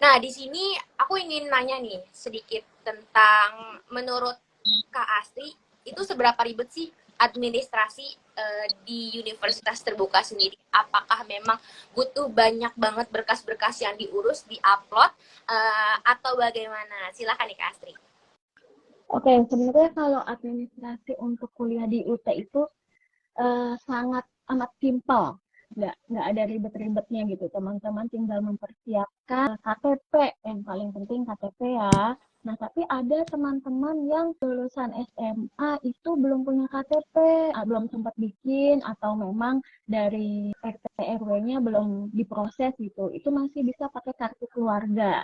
Nah, di sini aku ingin nanya nih sedikit tentang menurut Kak Astri, itu seberapa ribet sih administrasi di universitas terbuka sendiri? Apakah memang butuh banyak banget berkas-berkas yang diurus, diupload, atau bagaimana? Silakan nih Kak Astri. Oke, sebenarnya kalau administrasi untuk kuliah di UT itu sangat amat simpel, nggak ada ribet-ribetnya gitu. Teman-teman tinggal mempersiapkan KTP, yang paling penting KTP ya. Nah, tapi ada teman-teman yang lulusan SMA itu belum punya KTP, belum sempat bikin, atau memang dari RT RW-nya belum diproses gitu. Itu masih bisa pakai kartu keluarga.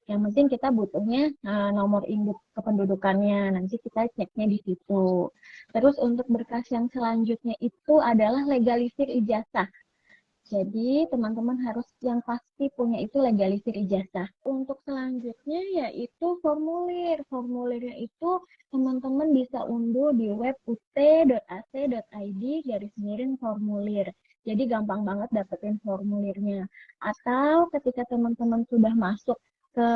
Yang penting kita butuhnya nomor induk kependudukannya. Nanti kita ceknya di situ. Terus untuk berkas yang selanjutnya itu adalah legalisir ijazah. Jadi teman-teman harus yang pasti punya itu legalisir ijazah. Untuk selanjutnya yaitu formulir. Formulirnya itu teman-teman bisa unduh di web ut.ac.id garis miring formulir. Jadi gampang banget dapetin formulirnya. Atau ketika teman-teman sudah masuk ke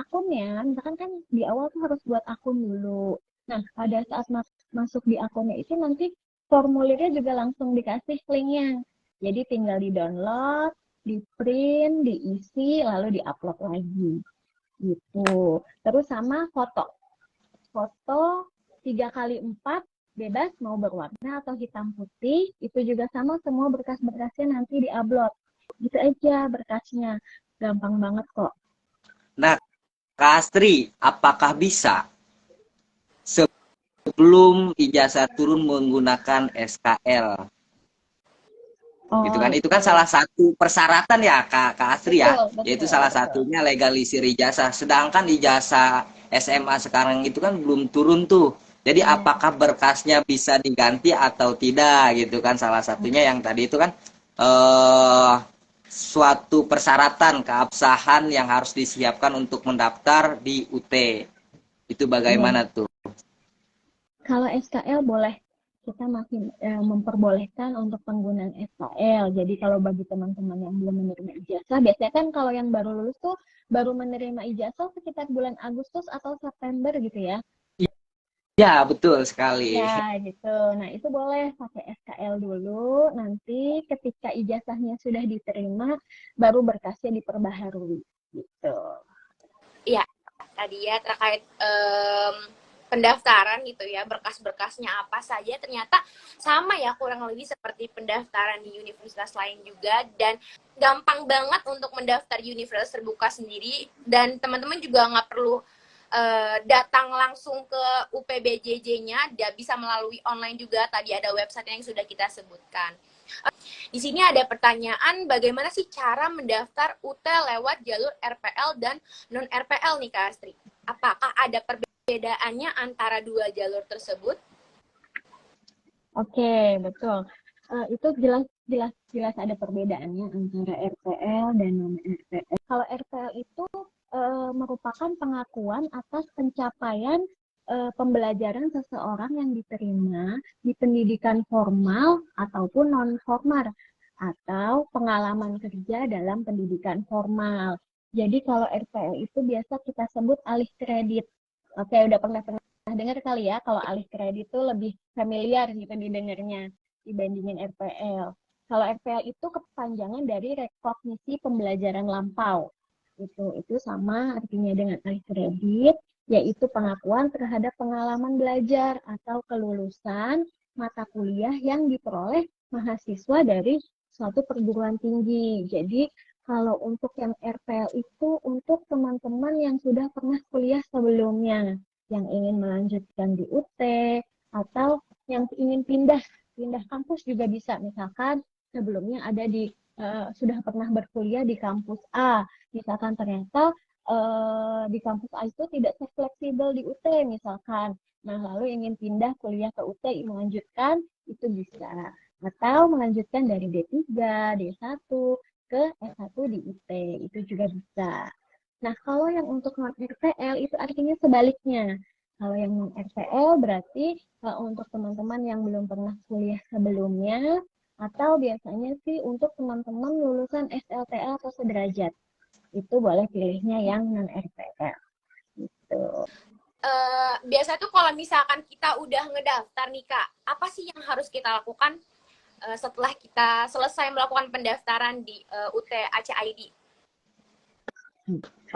akunnya, misalkan kan di awal tuh harus buat akun dulu. Nah, pada saat masuk di akunnya itu nanti formulirnya juga langsung dikasih linknya. Jadi tinggal di-download, di-print, diisi, lalu di-upload lagi. Gitu. Terus sama foto. Foto 3x4 bebas mau berwarna atau hitam putih. Itu juga sama semua berkas-berkasnya nanti di-upload. Gitu aja berkasnya. Gampang banget kok. Nah, Kak Astri, apakah bisa sebelum ijazah turun menggunakan SKL? Gitu Oh, kan, itu kan salah satu persyaratan ya Kak Astri ya, betul, yaitu betul, salah betul. satunya legalisir ijazah. Sedangkan ijazah SMA sekarang itu kan belum turun tuh. Jadi Iya. apakah berkasnya bisa diganti atau tidak gitu kan, salah satunya yang tadi itu kan eh suatu persyaratan keabsahan yang harus disiapkan untuk mendaftar di UT. Itu Iya. bagaimana tuh? Kalau SKL boleh, kita masih memperbolehkan untuk penggunaan SKL. Jadi kalau bagi teman-teman yang belum menerima ijazah, biasanya kan kalau yang baru lulus tuh baru menerima ijazah sekitar bulan Agustus atau September gitu ya. Ya, betul sekali. Ya, gitu. Nah, itu boleh pakai SKL dulu. Nanti ketika ijazahnya sudah diterima, baru berkasnya diperbaharui. Gitu. Iya, tadi ya terkait pendaftaran gitu ya, berkas-berkasnya apa saja, ternyata sama ya kurang lebih seperti pendaftaran di universitas lain juga, dan gampang banget untuk mendaftar di universitas terbuka sendiri, dan teman-teman juga nggak perlu datang langsung ke UPBJJ-nya, dia bisa melalui online juga, tadi ada website yang sudah kita sebutkan. Di sini ada pertanyaan, bagaimana sih cara mendaftar UT lewat jalur RPL dan non RPL nih Kak Astri? Apakah ada perbedaannya antara dua jalur tersebut? Oke, betul. Itu jelas jelas jelas ada perbedaannya antara RPL dan non RPL. Kalau RPL itu merupakan pengakuan atas pencapaian pembelajaran seseorang yang diterima di pendidikan formal ataupun non formal atau pengalaman kerja dalam pendidikan formal. Jadi kalau RPL itu biasa kita sebut alih kredit. Oke, udah pernah dengar kali ya, kalau alih kredit itu lebih familiar gitu didengarnya dibandingin RPL. Kalau RPL itu kepanjangan dari rekognisi pembelajaran lampau. Itu sama artinya dengan alih kredit, yaitu pengakuan terhadap pengalaman belajar atau kelulusan mata kuliah yang diperoleh mahasiswa dari suatu perguruan tinggi. Jadi kalau untuk yang RPL itu untuk teman-teman yang sudah pernah kuliah sebelumnya, yang ingin melanjutkan di UT atau yang ingin pindah pindah kampus juga bisa. Misalkan sebelumnya ada sudah pernah berkuliah di kampus A, misalkan ternyata di kampus A itu tidak sefleksibel di UT misalkan. Nah, lalu ingin pindah kuliah ke UT melanjutkan itu bisa. Atau melanjutkan dari D3, D1 ke S1 di UT, itu juga bisa. Nah, kalau yang untuk non RPL itu artinya sebaliknya. Kalau yang non RPL berarti untuk teman-teman yang belum pernah kuliah sebelumnya, atau biasanya sih untuk teman-teman lulusan SLTA atau sederajat. itu boleh pilihnya yang non RPL gitu. Biasa tuh kalau misalkan kita udah ngedaftar nih Kak, apa sih yang harus kita lakukan setelah kita selesai melakukan pendaftaran di UT Aceh ID?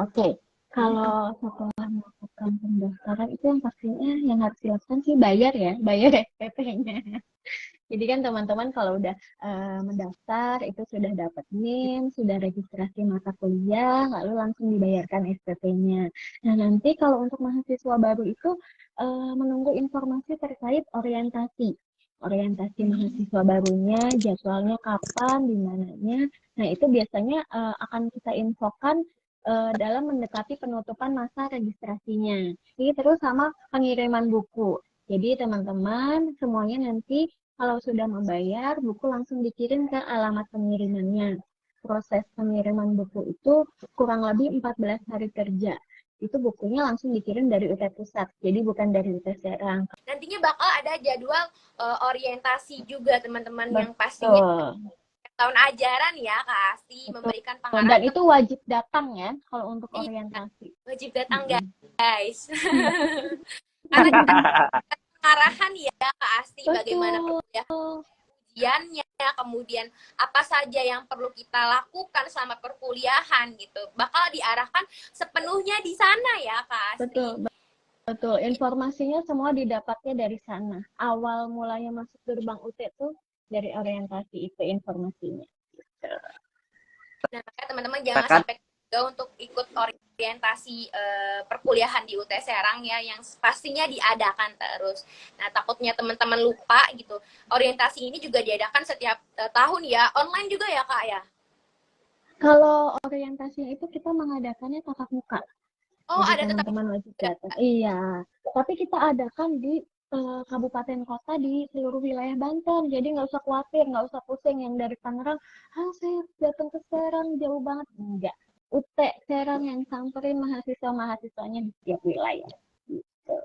Oke, kalau setelah melakukan pendaftaran itu yang pastinya yang harus dilakukan sih bayar ya, bayar SPP-nya. Jadi kan teman-teman kalau udah mendaftar itu sudah dapat NIM, sudah registrasi mata kuliah, lalu langsung dibayarkan SPP-nya. Nah nanti kalau untuk mahasiswa baru itu menunggu informasi terkait orientasi mahasiswa barunya, jadwalnya kapan, di mananya. Nah itu biasanya akan kita infokan dalam mendekati penutupan masa registrasinya. Ini terus sama pengiriman buku. Jadi teman-teman semuanya nanti kalau sudah membayar, buku langsung dikirim ke alamat pengirimannya. Proses pengiriman buku itu kurang lebih 14 hari kerja. Itu bukunya langsung dikirim dari UT Pusat, jadi bukan dari UT Serang. Nantinya bakal ada jadwal orientasi juga teman-teman yang pastinya tahun ajaran ya Kak Asti memberikan Dan pengarahan. itu wajib datang ya kalau untuk orientasi. Wajib datang guys. Karena kita pengarahan ya Kak Asti bagaimana ujiannya, kemudian apa saja yang perlu kita lakukan selama perkuliahan gitu. Bakal diarahkan sepenuhnya di sana ya Kak Asti. Betul. Informasinya semua didapatnya dari sana. Awal mulanya masuk gerbang UT tuh dari orientasi itu informasinya. Nah, makanya teman-teman jangan sampai juga untuk ikut orientasi perkuliahan di UT Serang ya, yang pastinya diadakan terus. Nah, takutnya teman-teman lupa gitu. Orientasi ini juga diadakan setiap tahun ya, online juga ya Kak ya? Kalau orientasi itu kita mengadakannya tatap muka. Oh, jadi ada tetap teman-teman wajib datang. Iya, tapi kita adakan di kabupaten kota di seluruh wilayah Banten. Jadi nggak usah khawatir, nggak usah pusing yang dari Tangerang. Saya datang ke Serang jauh banget. Enggak. UT Serang yang samperin mahasiswa-mahasiswanya di setiap wilayah. Gitu.